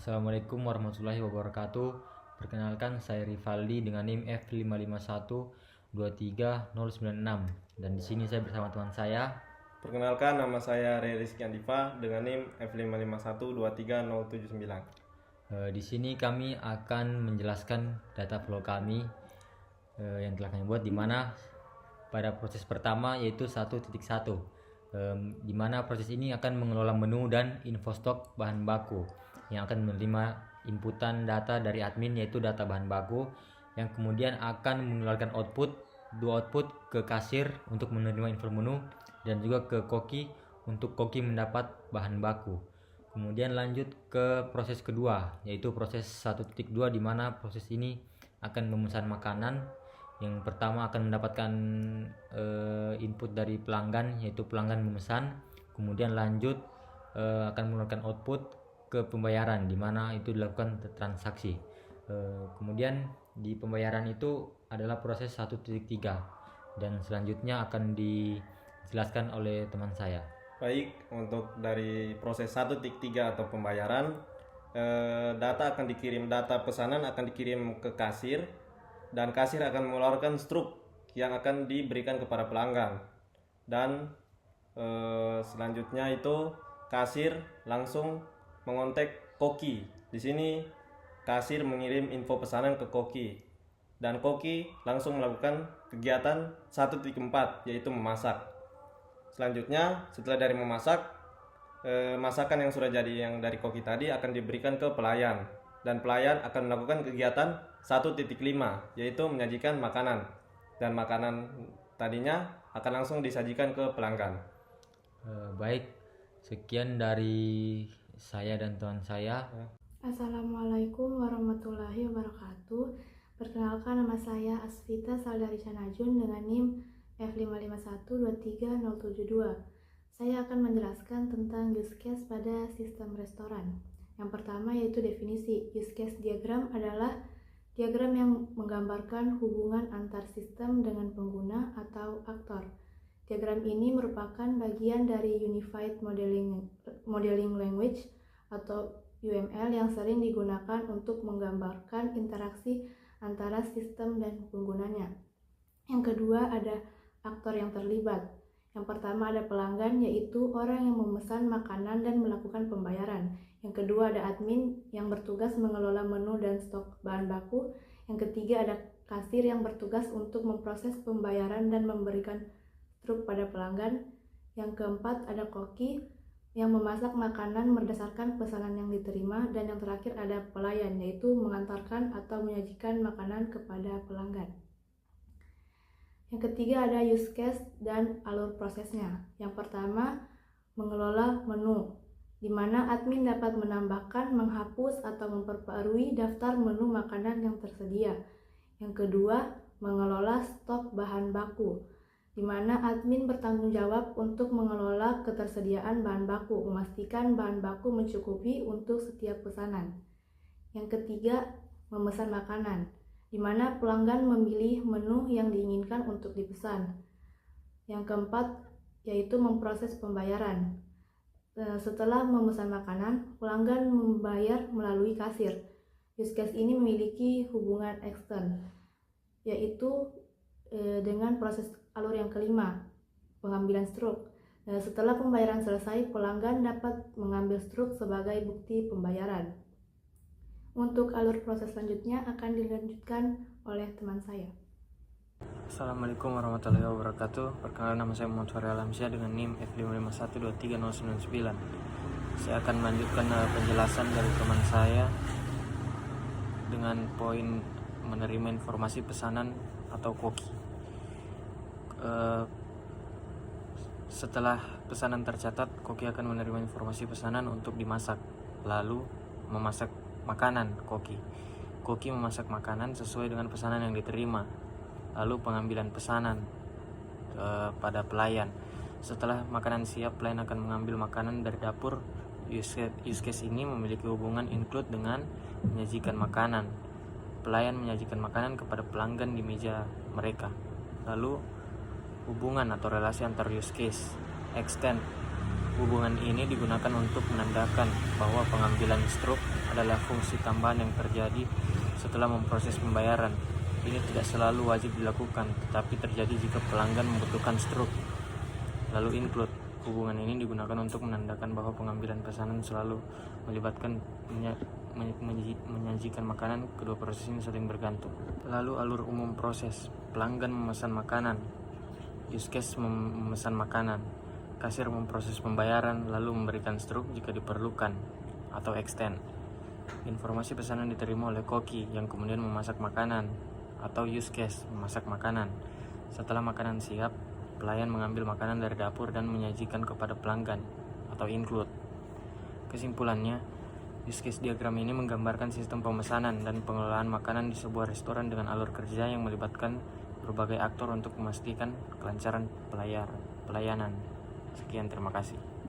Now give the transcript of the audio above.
Assalamualaikum warahmatullahi wabarakatuh. Perkenalkan, saya Rivaldi dengan NIM F551239096 dan di sini saya bersama teman saya. Perkenalkan, nama saya Rizky Andifa dengan NIM F551230079. Di sini kami akan menjelaskan data flow kami yang telah kami buat, di mana pada proses pertama yaitu 1.1, di mana proses ini akan mengelola menu dan info stok bahan baku yang akan menerima inputan data dari admin, yaitu data bahan baku, yang kemudian akan mengeluarkan dua output ke kasir untuk menerima info menu dan juga ke koki untuk koki mendapat bahan baku. Kemudian lanjut ke proses kedua, yaitu proses 1.2, di mana proses ini akan memesan makanan. Yang pertama akan mendapatkan input dari pelanggan, yaitu pelanggan memesan, kemudian lanjut akan mengeluarkan output ke pembayaran, di mana itu dilakukan transaksi. Kemudian di pembayaran itu adalah proses 1.3 dan selanjutnya akan dijelaskan oleh teman saya. Baik, untuk dari proses 1.3 atau pembayaran, data pesanan akan dikirim ke kasir, dan kasir akan mengeluarkan struk yang akan diberikan kepada pelanggan. Dan selanjutnya itu kasir langsung mengontak koki. Di sini kasir mengirim info pesanan ke koki, dan koki langsung melakukan kegiatan 1.4, yaitu memasak. Selanjutnya, setelah dari memasak, masakan yang sudah jadi yang dari koki tadi akan diberikan ke pelayan, dan pelayan akan melakukan kegiatan 1.5, yaitu menyajikan makanan, dan makanan tadinya akan langsung disajikan ke pelanggan. Baik, sekian dari saya dan teman saya. Assalamualaikum warahmatullahi wabarakatuh. Perkenalkan, nama saya Asvita Saldari Canajun dengan NIM F551230072. Saya akan menjelaskan tentang use case pada sistem restoran. Yang pertama yaitu definisi. Use case diagram adalah diagram yang menggambarkan hubungan antar sistem dengan pengguna atau aktor. Diagram ini merupakan bagian dari Unified Modeling Language atau UML yang sering digunakan untuk menggambarkan interaksi antara sistem dan penggunanya. Yang kedua, ada aktor yang terlibat. Yang pertama ada pelanggan, yaitu orang yang memesan makanan dan melakukan pembayaran. Yang kedua ada admin yang bertugas mengelola menu dan stok bahan baku. Yang ketiga ada kasir yang bertugas untuk memproses pembayaran dan memberikan struk pada pelanggan. Yang keempat ada koki yang memasak makanan berdasarkan pesanan yang diterima. Dan yang terakhir ada pelayan, yaitu mengantarkan atau menyajikan makanan kepada pelanggan. Yang ketiga ada use case dan alur prosesnya. Yang pertama, mengelola menu, di mana admin dapat menambahkan, menghapus, atau memperbarui daftar menu makanan yang tersedia. Yang kedua, mengelola stok bahan baku, di mana admin bertanggung jawab untuk mengelola ketersediaan bahan baku, memastikan bahan baku mencukupi untuk setiap pesanan. Yang ketiga, memesan makanan, di mana pelanggan memilih menu yang diinginkan untuk dipesan. Yang keempat, yaitu memproses pembayaran. Setelah memesan makanan, pelanggan membayar melalui kasir. Use case ini memiliki hubungan ekstern, yaitu dengan proses alur yang kelima, pengambilan struk. Setelah pembayaran selesai, pelanggan dapat mengambil struk sebagai bukti pembayaran. Untuk alur proses selanjutnya akan dilanjutkan oleh teman saya. Assalamualaikum warahmatullahi wabarakatuh. Perkenalkan, nama saya Muhammad Fahri Alamsyah dengan NIM F551230099. Saya akan melanjutkan penjelasan dari teman saya dengan poin menerima informasi pesanan atau koki. Setelah pesanan tercatat, koki akan menerima informasi pesanan untuk dimasak, lalu memasak makanan koki. Koki memasak makanan sesuai dengan pesanan yang diterima, lalu pengambilan pesanan pada pelayan. Setelah makanan siap, pelayan akan mengambil makanan dari dapur. Use case ini memiliki hubungan include dengan menyajikan makanan. Pelayan menyajikan makanan kepada pelanggan di meja mereka. Lalu hubungan atau relasi antar use case extend. Hubungan ini digunakan untuk menandakan bahwa pengambilan struk adalah fungsi tambahan yang terjadi setelah memproses pembayaran. Ini tidak selalu wajib dilakukan, tetapi terjadi jika pelanggan membutuhkan struk. Lalu include. Hubungan ini digunakan untuk menandakan bahwa pengambilan pesanan selalu melibatkan menyajikan makanan. Kedua proses ini saling bergantung. Lalu alur umum proses. Pelanggan memesan makanan, use case memesan makanan, kasir memproses pembayaran lalu memberikan struk jika diperlukan atau extend. Informasi pesanan diterima oleh koki yang kemudian memasak makanan atau use case memasak makanan. Setelah makanan siap, pelayan mengambil makanan dari dapur dan menyajikan kepada pelanggan atau include. Kesimpulannya, use case diagram ini menggambarkan sistem pemesanan dan pengelolaan makanan di sebuah restoran dengan alur kerja yang melibatkan berbagai aktor untuk memastikan kelancaran pelayanan. Sekian, terima kasih.